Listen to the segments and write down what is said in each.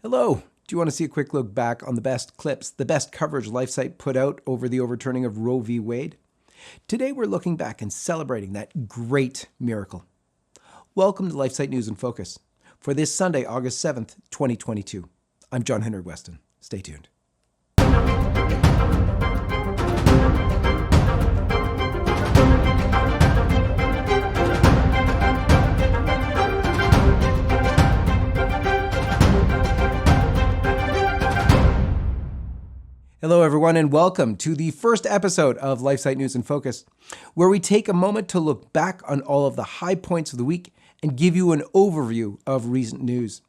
Hello. Do you want to see a quick look back on the best clips, the best coverage LifeSite put out over the overturning of Roe v. Wade? Today we're looking back and celebrating that great miracle. Welcome to LifeSite News in Focus for this Sunday, August 7th, 2022. I'm John Henry Westen. Stay tuned. Hello, everyone, and welcome to the first episode of LifeSite News in Focus, where we take a moment to look back on all of the high points of the week and give you an overview of recent news.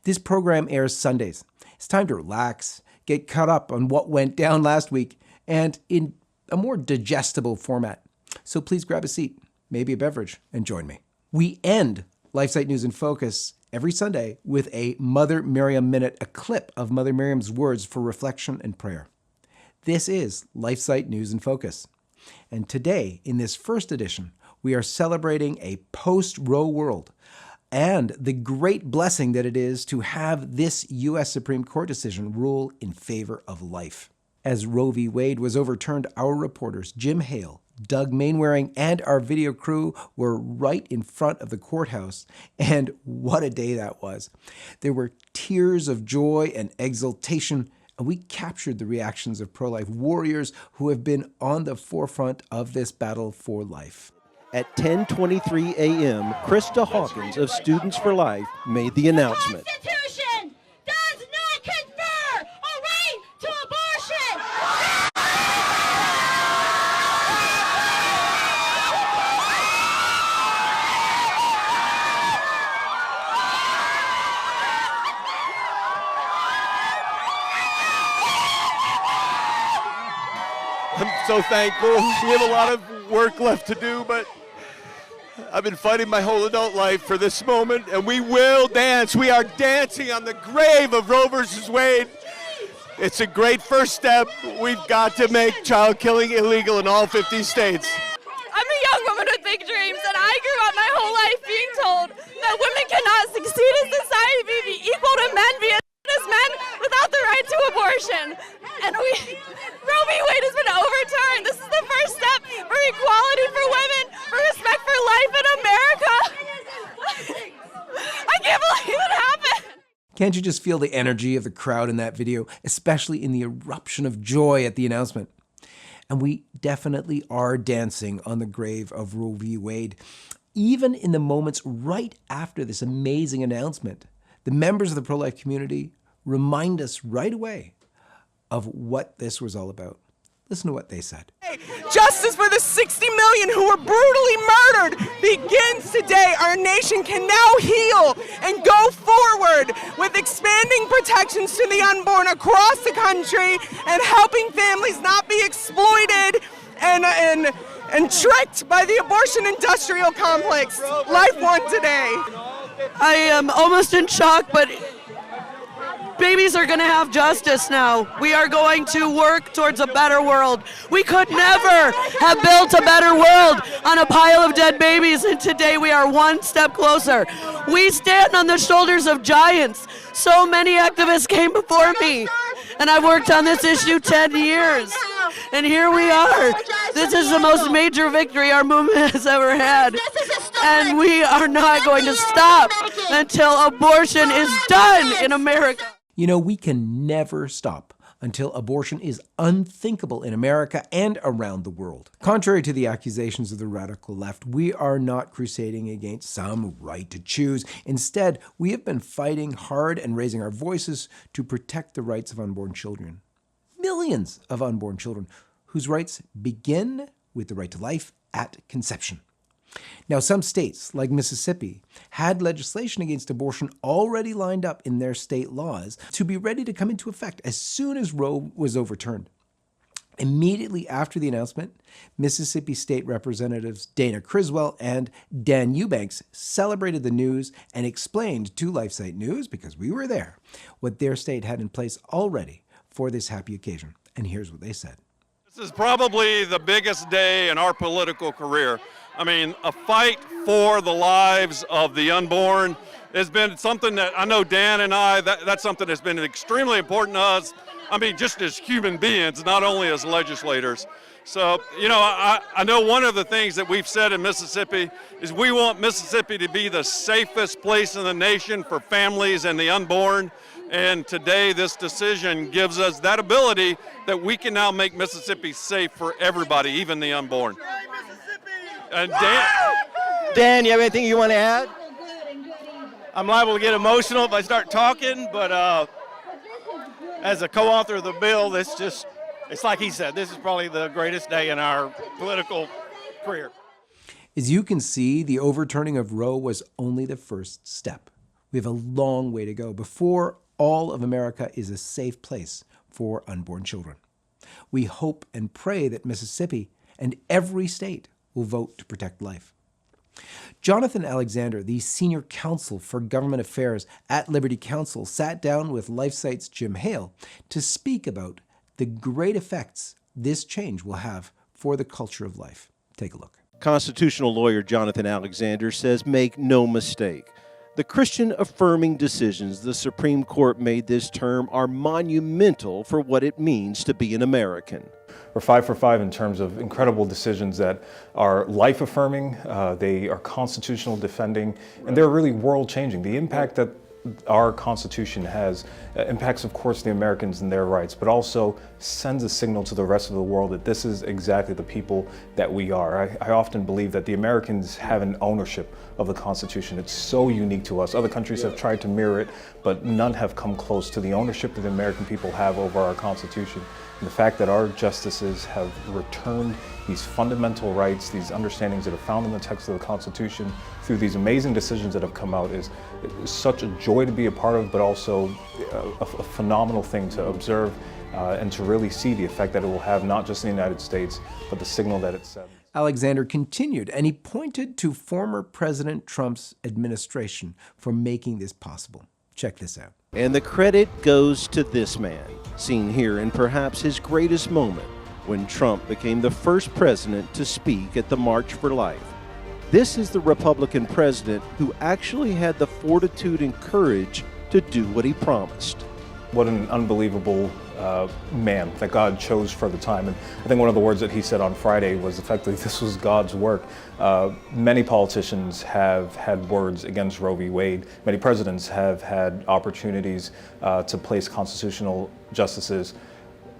This program airs Sundays. It's time to relax, get caught up on what went down last week, and in a more digestible format. So please grab a seat, maybe a beverage, and join me. We end LifeSite News in Focus every Sunday with a Mother Miriam Minute, a clip of Mother Miriam's words for reflection and prayer. This is LifeSite News in Focus. And today, in this first edition, we are celebrating a post-Roe world and the great blessing that it is to have this U.S. Supreme Court decision rule in favor of life. As Roe v. Wade was overturned, our reporters Jim Hale, Doug Mainwaring, and our video crew were right in front of the courthouse, and what a day that was. There were tears of joy and exultation, and we captured the reactions of pro-life warriors who have been on the forefront of this battle for life. At 10:23 a.m., Krista Hawkins of Students for Life made the announcement. The Constitution does not confer a right to abortion. I'm so thankful. We have a lot of work left to do, but I've been fighting my whole adult life for this moment, and we will dance. We are dancing on the grave of Roe versus Wade. It's a great first step. We've got to make child killing illegal in all 50 states. I'm a young woman with big dreams, and I grew up my whole life being told that women cannot succeed in society, be equal to men, be as men without the right to abortion. And Roe v. Wade has been overturned. This is the first step for equality for women, for respect for life in America. I can't believe it happened. Can't you just feel the energy of the crowd in that video, especially in the eruption of joy at the announcement? And we definitely are dancing on the grave of Roe v. Wade. Even in the moments right after this amazing announcement, the members of the pro-life community remind us right away of what this was all about. Listen to what they said. Justice for the 60 million who were brutally murdered begins today. Our nation can now heal and go forward with expanding protections to the unborn across the country and helping families not be exploited and tricked by the abortion industrial complex. Life won today. I am almost in shock, but babies are going to have justice now. We are going to work towards a better world. We could never have built a better world on a pile of dead babies, and today we are one step closer. We stand on the shoulders of giants. So many activists came before me, and I've worked on this issue 10 years. And here we are. This is the most major victory our movement has ever had. And we are not going to stop until abortion is done in America. You know, we can never stop until abortion is unthinkable in America and around the world. Contrary to the accusations of the radical left, we are not crusading against some right to choose. Instead, we have been fighting hard and raising our voices to protect the rights of unborn children. Millions of unborn children whose rights begin with the right to life at conception. Now, some states, like Mississippi, had legislation against abortion already lined up in their state laws to be ready to come into effect as soon as Roe was overturned. Immediately after the announcement, Mississippi State Representatives Dana Criswell and Dan Eubanks celebrated the news and explained to LifeSite News, because we were there, what their state had in place already for this happy occasion. And here's what they said. This is probably the biggest day in our political career I mean, a fight for the lives of the unborn has been something that I know Dan and I, that's something that's been extremely important to us. I mean, just as human beings, not only as legislators. So, you know, I know one of the things that we've said in Mississippi is we want Mississippi to be the safest place in the nation for families and the unborn. And today, this decision gives us that ability that we can now make Mississippi safe for everybody, even the unborn. And Dan, you have anything you want to add? I'm liable to get emotional if I start talking, but as a co-author of the bill, it's like he said, this is probably the greatest day in our political career. As you can see, the overturning of Roe was only the first step. We have a long way to go before all of America is a safe place for unborn children. We hope and pray that Mississippi and every state will vote to protect life. Jonathan Alexander, the senior counsel for government affairs at Liberty Counsel, sat down with LifeSite's Jim Hale to speak about the great effects this change will have for the culture of life. Take a look. Constitutional lawyer Jonathan Alexander says, make no mistake, the Christian-affirming decisions the Supreme Court made this term are monumental for what it means to be an American. We're 5 for 5 in terms of incredible decisions that are life-affirming, they are constitutional defending, and they're really world-changing. The impact that our Constitution has impacts, of course, the Americans and their rights, but also sends a signal to the rest of the world that this is exactly the people that we are. I often believe that the Americans have an ownership of the Constitution. It's so unique to us. Other countries have tried to mirror it, but none have come close to the ownership that the American people have over our Constitution. And the fact that our justices have returned these fundamental rights, these understandings that are found in the text of the Constitution through these amazing decisions that have come out is such a joy to be a part of, but also a phenomenal thing to observe and to really see the effect that it will have, not just in the United States, but the signal that it sends. Alexander continued, and he pointed to former President Trump's administration for making this possible. Check this out. And the credit goes to this man, seen here in perhaps his greatest moment, when Trump became the first president to speak at the March for Life. This is the Republican president who actually had the fortitude and courage to do what he promised. What an unbelievable man that God chose for the time. And I think one of the words that he said on Friday was effectively, this was God's work. Many politicians have had words against Roe v. Wade. Many presidents have had opportunities to place constitutional justices.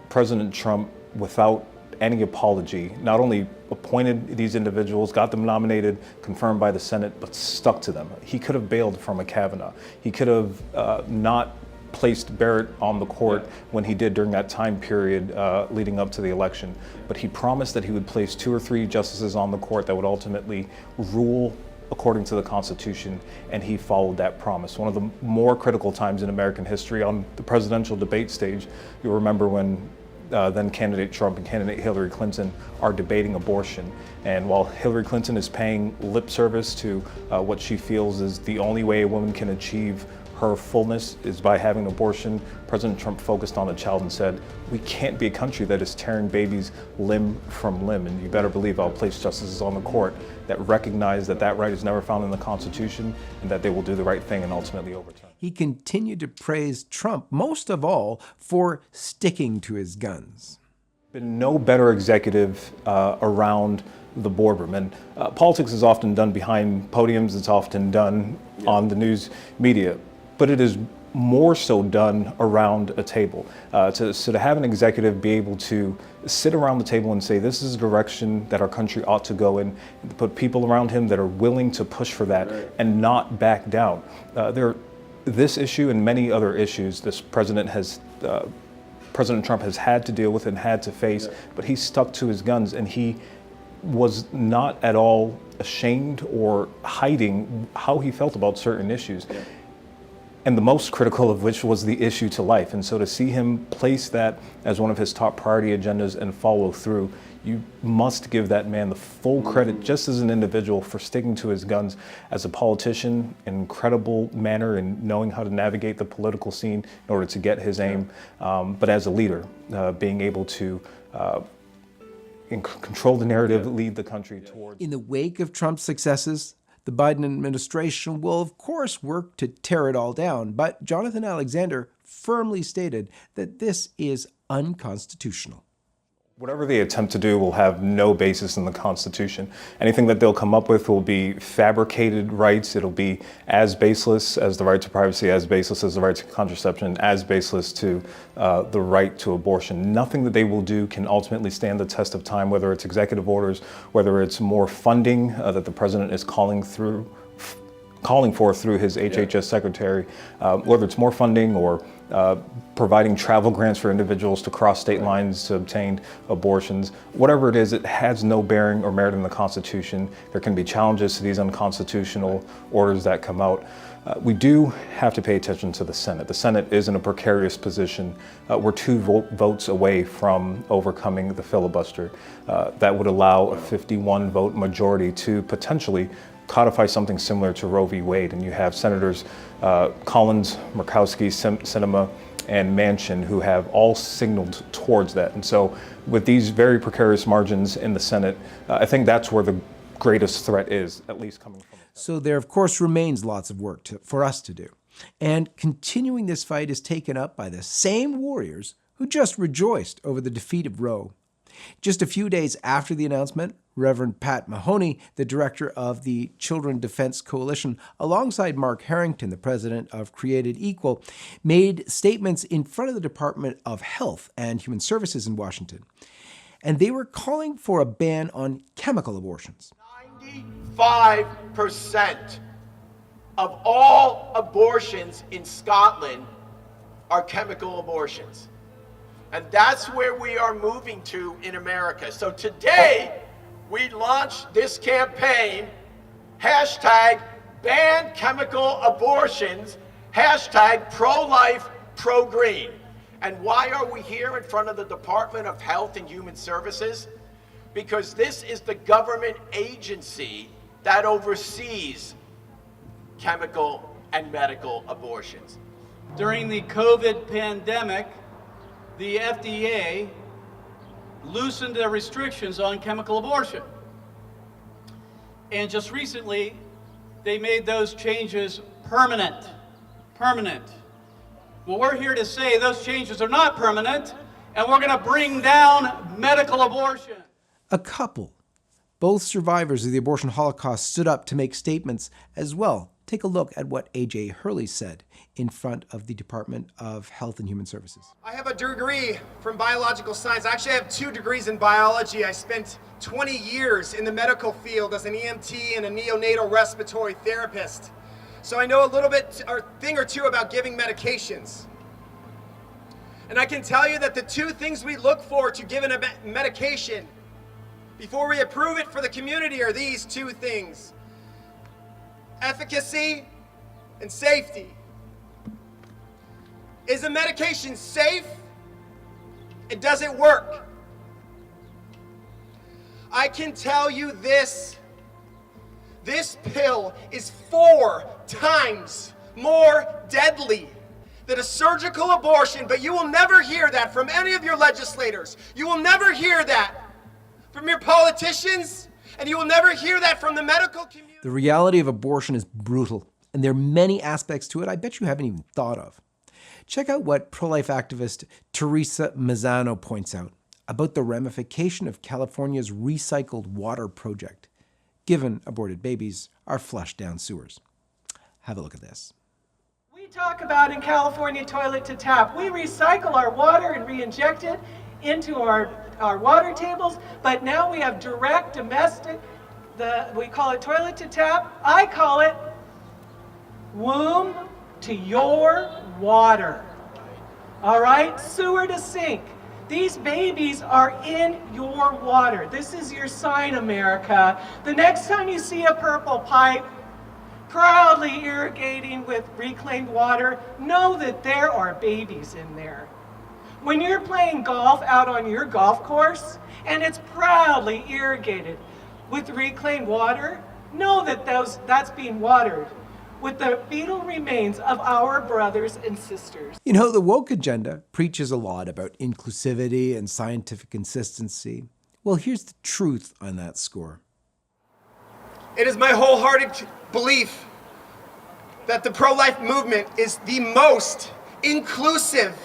President Trump, without any apology, not only appointed these individuals, got them nominated, confirmed by the Senate, but stuck to them. He could have bailed from a Kavanaugh. He could have not placed Barrett on the court when he did during that time period leading up to the election. But he promised that he would place 2 or 3 justices on the court that would ultimately rule according to the Constitution, and he followed that promise. One of the more critical times in American history on the presidential debate stage, you'll remember when then candidate Trump and candidate Hillary Clinton are debating abortion. And while Hillary Clinton is paying lip service to what she feels is the only way a woman can achieve her fullness is by having an abortion, President Trump focused on the child and said, we can't be a country that is tearing babies limb from limb. And you better believe I'll place justices on the court that recognize that that right is never found in the Constitution and that they will do the right thing and ultimately overturn. He continued to praise Trump, most of all, for sticking to his guns. Been no better executive around the boardroom. And politics is often done behind podiums, it's often done on the news media, but it is more so done around a table. So to have an executive be able to sit around the table and say, this is the direction that our country ought to go in, and put people around him that are willing to push for that and not back down. This issue and many other issues this President Trump has had to deal with and had to face, but he stuck to his guns and he was not at all ashamed or hiding how he felt about certain issues. And the most critical of which was the issue to life. And so to see him place that as one of his top priority agendas and follow through, you must give that man the full credit just as an individual for sticking to his guns, as a politician, an incredible manner in knowing how to navigate the political scene in order to get his aim, but as a leader, being able to control the narrative, lead the country towards. In the wake of Trump's successes, the Biden administration will, of course, work to tear it all down. But Jonathan Alexander firmly stated that this is unconstitutional. Whatever they attempt to do will have no basis in the Constitution. Anything that they'll come up with will be fabricated rights. It'll be as baseless as the right to privacy, as baseless as the right to contraception, as baseless to the right to abortion. Nothing that they will do can ultimately stand the test of time, whether it's executive orders, whether it's more funding that the president is calling for through his HHS secretary, whether it's more funding or providing travel grants for individuals to cross state lines to obtain abortions. Whatever it is, it has no bearing or merit in the Constitution. There can be challenges to these unconstitutional orders that come out. We do have to pay attention to the Senate. The Senate is in a precarious position. We're 2 votes away from overcoming the filibuster. That would allow a 51-vote majority to potentially codify something similar to Roe v. Wade. And you have Senators Collins, Murkowski, Sinema, and Manchin who have all signaled towards that. And so with these very precarious margins in the Senate, I think that's where the greatest threat is, at least coming from. So there, of course, remains lots of work for us to do. And continuing this fight is taken up by the same warriors who just rejoiced over the defeat of Roe. Just a few days after the announcement, Reverend Pat Mahoney, the director of the Children Defense Coalition, alongside Mark Harrington, the president of Created Equal, made statements in front of the Department of Health and Human Services in Washington. And they were calling for a ban on chemical abortions. 95% of all abortions in Scotland are chemical abortions. And that's where we are moving to in America. So today, we launched this campaign, hashtag ban chemical abortions, hashtag pro-life, pro-green. And why are we here in front of the Department of Health and Human Services? Because this is the government agency that oversees chemical and medical abortions. During the COVID pandemic, the FDA loosened their restrictions on chemical abortion. And just recently, they made those changes permanent. Well, we're here to say those changes are not permanent, and we're going to bring down medical abortion. A couple, both survivors of the abortion Holocaust, stood up to make statements as well. Take a look at what A.J. Hurley said in front of the Department of Health and Human Services. I have a degree from biological science. Actually, I have 2 degrees in biology. I spent 20 years in the medical field as an EMT and a neonatal respiratory therapist. So I know a little bit or thing or two about giving medications. And I can tell you that the 2 things we look for to give a medication before we approve it for the community are these 2 things: efficacy and safety. Is a medication safe? And does it work? I can tell you this pill is 4 times more deadly than a surgical abortion, but you will never hear that from any of your legislators. You will never hear that from your politicians, and you will never hear that from the medical community. The reality of abortion is brutal, and there are many aspects to it I bet you haven't even thought of. Check out what pro-life activist Teresa Mazzano points out about the ramification of California's recycled water project, given aborted babies are flushed down sewers. Have a look at this. We talk about in California toilet to tap. We recycle our water and re-inject it into our water tables, but now we have direct domestic, we call it toilet to tap. I call it womb to your water. All right, sewer to sink. These babies are in your water. This is your sign, America. The next time you see a purple pipe proudly irrigating with reclaimed water, know that there are babies in there. When you're playing golf out on your golf course and it's proudly irrigated with reclaimed water, know that that's being watered with the fetal remains of our brothers and sisters. You know, the woke agenda preaches a lot about inclusivity and scientific consistency. Well, here's the truth on that score. It is my wholehearted belief that the pro-life movement is the most inclusive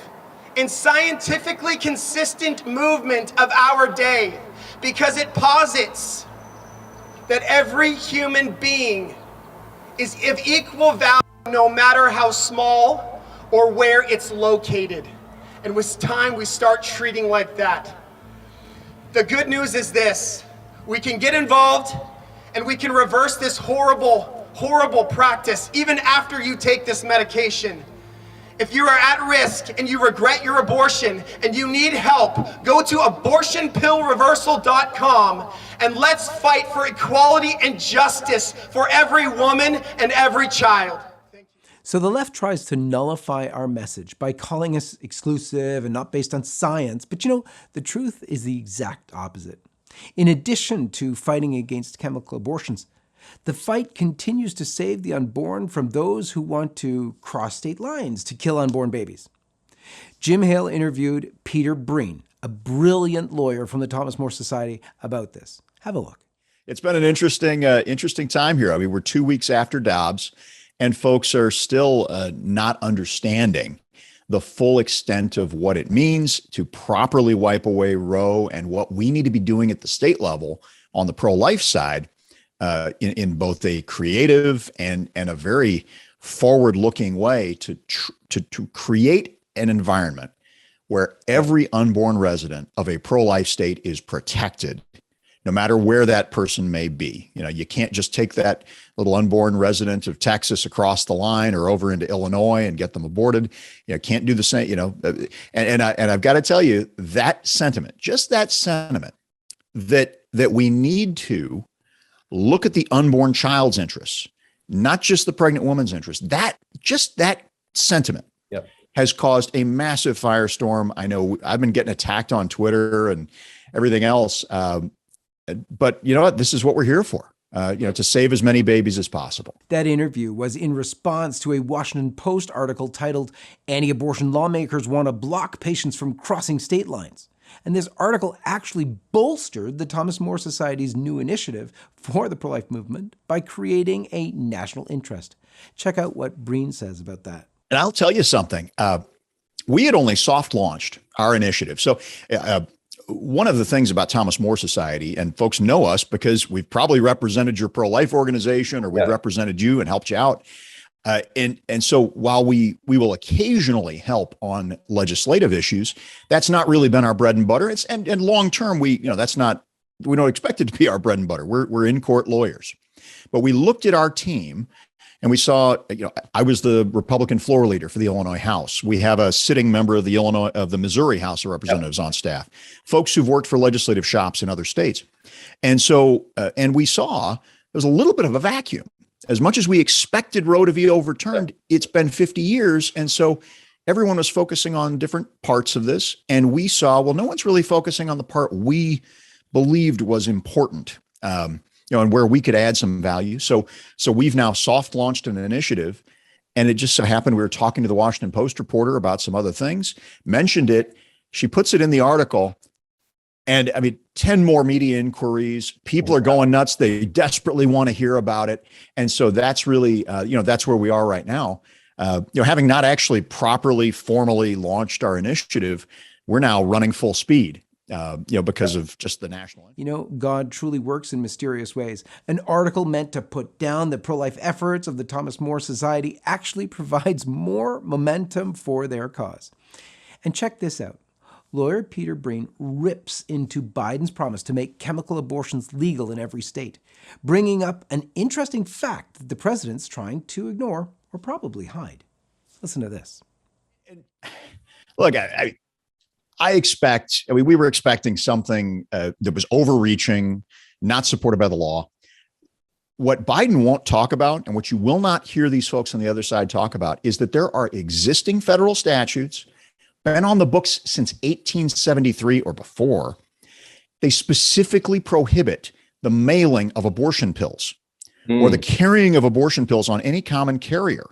and scientifically consistent movement of our day, because it posits that every human being is of equal value, no matter how small or where it's located. And with time, we start treating like that. The good news is this: we can get involved and we can reverse this horrible, horrible practice even after you take this medication. If you are at risk and you regret your abortion and you need help, go to abortionpillreversal.com and let's fight for equality and justice for every woman and every child. So the left tries to nullify our message by calling us exclusive and not based on science. But the truth is the exact opposite. In addition to fighting against chemical abortions, the fight continues to save the unborn from those who want to cross state lines to kill unborn babies. Jim Hale interviewed Peter Breen, a brilliant lawyer from the Thomas More Society, about this. Have a look. It's been an interesting time here. I mean, we're 2 weeks after Dobbs, and folks are still not understanding the full extent of what it means to properly wipe away Roe and what we need to be doing at the state level on the pro-life side, in both a creative and a very forward-looking way to create an environment where every unborn resident of a pro-life state is protected, no matter where that person may be. You can't just take that little unborn resident of Texas across the line or over into Illinois and get them aborted. Can't do the same, and I've got to tell you, that sentiment, just that sentiment, that we need to look at the unborn child's interests, not just the pregnant woman's interest. That sentiment has caused a massive firestorm. I know I've been getting attacked on Twitter and everything else. But you know what? This is what we're here for, to save as many babies as possible. That interview was in response to a Washington Post article titled "Anti-Abortion Lawmakers Want to Block Patients from Crossing State Lines." And this article actually bolstered the Thomas More Society's new initiative for the pro-life movement by creating a national interest. Check out what Breen says about that. And I'll tell you something. We had only soft launched our initiative. So one of the things about Thomas More Society, and folks know us because we've probably represented your pro-life organization or we've represented you and helped you out. And so while we will occasionally help on legislative issues, that's not really been our bread and butter. And long term, we don't expect it to be our bread and butter. We're in court lawyers. But we looked at our team and we saw, I was the Republican floor leader for the Illinois House. We have a sitting member of the Missouri House of Representatives on staff, folks who've worked for legislative shops in other states. And so, and we saw there's a little bit of a vacuum. As much as we expected Roe to be overturned, it's been 50 years. And so everyone was focusing on different parts of this. And we saw, well, no one's really focusing on the part we believed was important, and where we could add some value. So we've now soft launched an initiative. And it just so happened we were talking to the Washington Post reporter about some other things, mentioned it. She puts it in the article. And 10 more media inquiries. People are going nuts. They desperately want to hear about it. And so that's really, that's where we are right now. Having not actually properly, formally launched our initiative, we're now running full speed, because of just the national. God truly works in mysterious ways. An article meant to put down the pro-life efforts of the Thomas More Society actually provides more momentum for their cause. And check this out. Lawyer Peter Breen rips into Biden's promise to make chemical abortions legal in every state, bringing up an interesting fact that the president's trying to ignore or probably hide. Listen to this. Look, I expect, we were expecting something that was overreaching, not supported by the law. What Biden won't talk about, and what you will not hear these folks on the other side talk about, is that there are existing federal statutes been on the books since 1873 or before. They specifically prohibit the mailing of abortion pills or the carrying of abortion pills on any common carrier.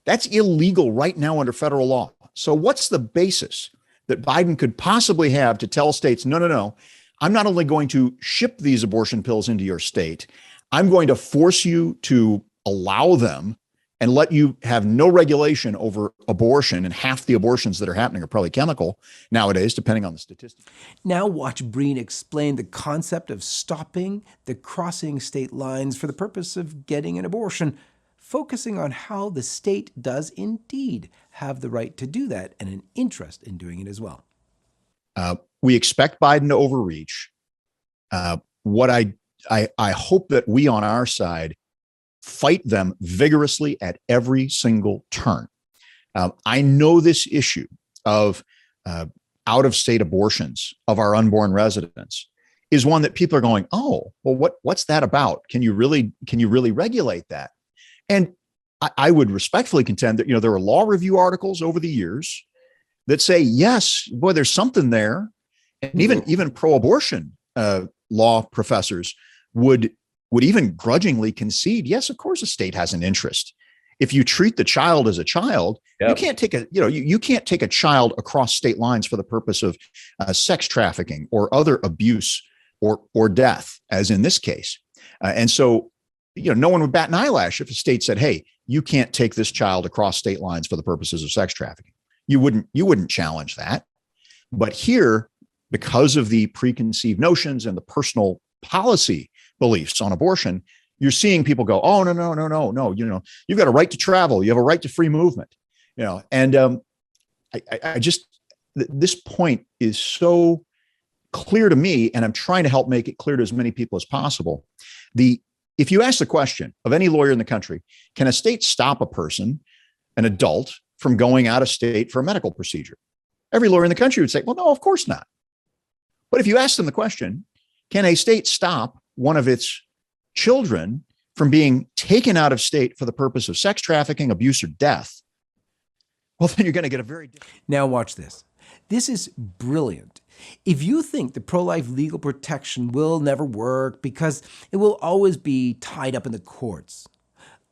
That's illegal right now under federal law. So what's the basis that Biden could possibly have to tell states, no, I'm not only going to ship these abortion pills into your state, I'm going to force you to allow them and let you have no regulation over abortion. And half the abortions that are happening are probably chemical nowadays, depending on the statistics. Now watch Breen explain the concept of stopping the crossing state lines for the purpose of getting an abortion, focusing on how the state does indeed have the right to do that and an interest in doing it as well. We expect Biden to overreach. What I hope that we on our side fight them vigorously at every single turn. I know this issue of out-of-state abortions of our unborn residents is one that people are going, oh, well, what's that about? Can you really regulate that? And I would respectfully contend that, there are law review articles over the years that say, yes, boy, there's something there. And even pro-abortion law professors would even grudgingly concede, yes, of course, a state has an interest. If you treat the child as a child, you can't take you can't take a child across state lines for the purpose of sex trafficking or other abuse or death, as in this case. And so, no one would bat an eyelash if a state said, hey, you can't take this child across state lines for the purposes of sex trafficking. You wouldn't challenge that. But here, because of the preconceived notions and the personal policy beliefs on abortion, you're seeing people go, oh, no. You've got a right to travel. You have a right to free movement. And I just, this point is so clear to me, and I'm trying to help make it clear to as many people as possible. If you ask the question of any lawyer in the country, can a state stop a person, an adult, from going out of state for a medical procedure? Every lawyer in the country would say, well, no, of course not. But if you ask them the question, can a state stop one of its children from being taken out of state for the purpose of sex trafficking, abuse, or death? Well, then you're going to get a very different. Now watch this. This is brilliant. If you think the pro-life legal protection will never work because it will always be tied up in the courts,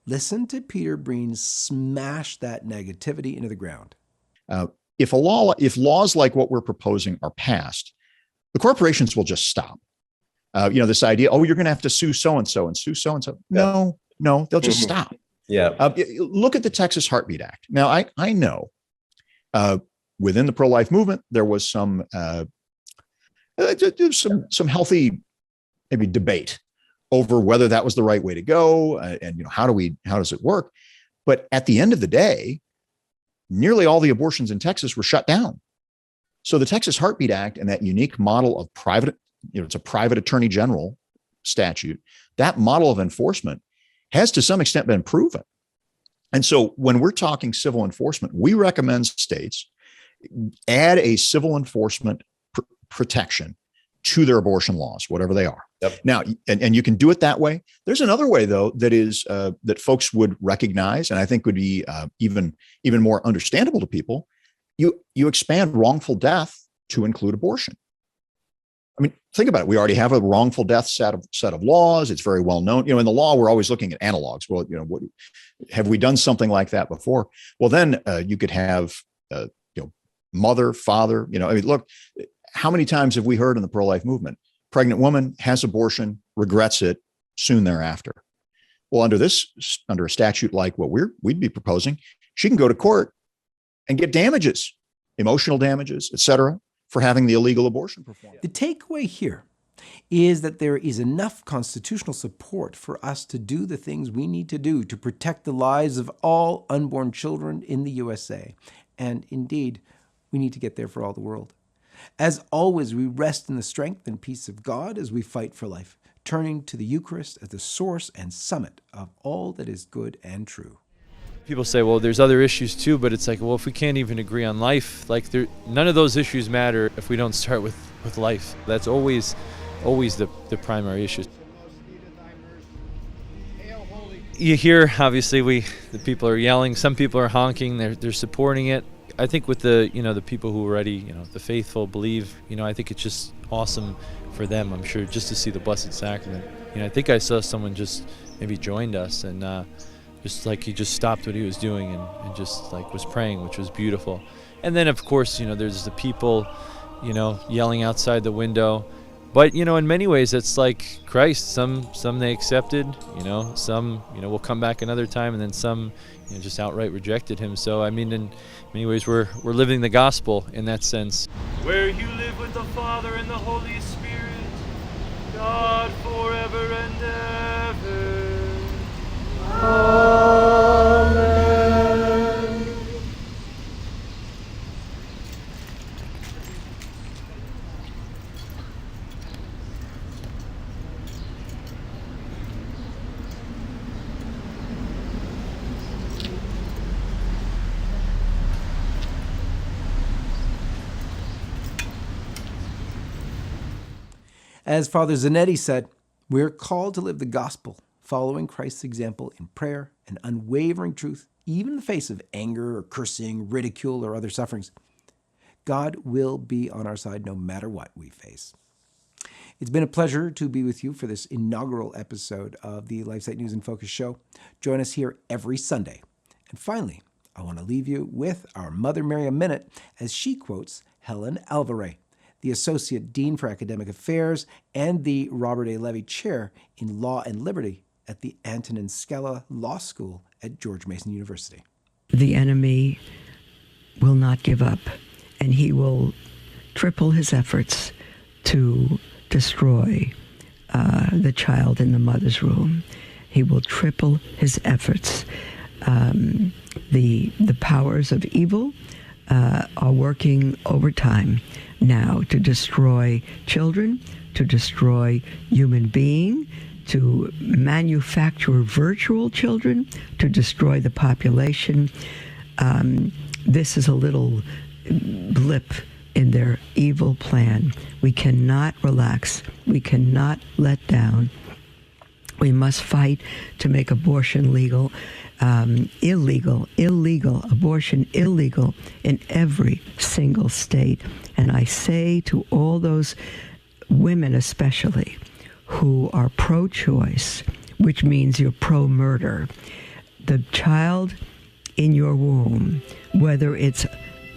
listen to Peter Breen smash that negativity into the ground. If laws like what we're proposing are passed, the corporations will just stop. This idea, oh, you're going to have to sue so-and-so and sue so-and-so. No, they'll just stop. Yeah. Look at the Texas Heartbeat Act. Now, I know within the pro-life movement, there was some healthy maybe debate over whether that was the right way to go. And how does it work? But at the end of the day, nearly all the abortions in Texas were shut down. So the Texas Heartbeat Act and that unique model of private, it's a private attorney general statute, that model of enforcement has to some extent been proven. And so when we're talking civil enforcement, we recommend states add a civil enforcement protection to their abortion laws, whatever they are. Yep. Now, and you can do it that way. There's another way, though, that is that folks would recognize, and I think would be even more understandable to people. You expand wrongful death to include abortion. I mean, think about it. We already have a wrongful death set of laws. It's very well known. In the law, we're always looking at analogs. Well, have we done something like that before? Well, then you could have, mother, father. Look, how many times have we heard in the pro-life movement, pregnant woman has abortion, regrets it soon thereafter? Well, under a statute like what we'd be proposing, she can go to court and get damages, emotional damages, et cetera, for having the illegal abortion performed. The takeaway here is that there is enough constitutional support for us to do the things we need to do to protect the lives of all unborn children in the USA. And indeed, we need to get there for all the world. As always, we rest in the strength and peace of God as we fight for life, turning to the Eucharist as the source and summit of all that is good and true. People say, well, there's other issues too, but it's like, well, if we can't even agree on life, none of those issues matter if we don't start with life. That's always the primary issue. You hear, obviously, the people are yelling, some people are honking, they're supporting it. I think with the people who already, the faithful believe, I think it's just awesome for them, I'm sure, just to see the Blessed Sacrament. I think I saw someone just maybe joined us and just like he just stopped what he was doing and just like was praying, which was beautiful. And then of course, there's the people, yelling outside the window. But, in many ways, it's like Christ. Some they accepted, some, will come back another time, and then some, just outright rejected him. So, in many ways, we're living the gospel in that sense. Where you live with the Father and the Holy Spirit, God forever and ever. Amen. As Father Zanetti said, we're called to live the gospel, following Christ's example in prayer and unwavering truth, even in the face of anger or cursing, ridicule, or other sufferings. God will be on our side no matter what we face. It's been a pleasure to be with you for this inaugural episode of the LifeSite News InFocus show. Join us here every Sunday. And finally, I want to leave you with our Mother Mary Minute as she quotes Helen Alvarez, the Associate Dean for Academic Affairs and the Robert A. Levy Chair in Law and Liberty at the Antonin Scalia Law School at George Mason University. The enemy will not give up, and he will triple his efforts to destroy the child in the mother's womb. He will triple his efforts. The powers of evil are working overtime now to destroy children, to destroy human beings, to manufacture virtual children, to destroy the population. This is a little blip in their evil plan. We cannot relax. We cannot let down. We must fight to make abortion legal. Illegal, abortion illegal in every single state. And I say to all those women especially who are pro-choice, which means you're pro-murder, the child in your womb, whether it's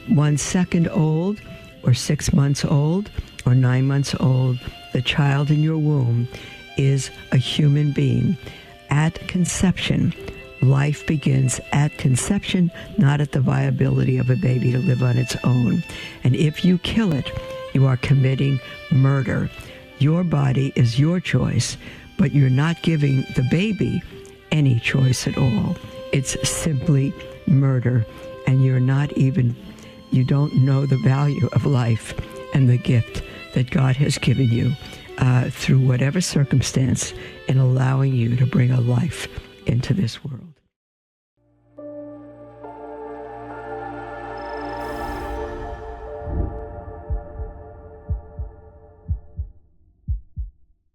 1 second old or 6 months old or 9 months old, the child in your womb is a human being. At conception, life begins at conception, not at the viability of a baby to live on its own. And if you kill it, you are committing murder. Your body is your choice, but you're not giving the baby any choice at all. It's simply murder, and you don't know the value of life and the gift that God has given you through whatever circumstance in allowing you to bring a life into this world.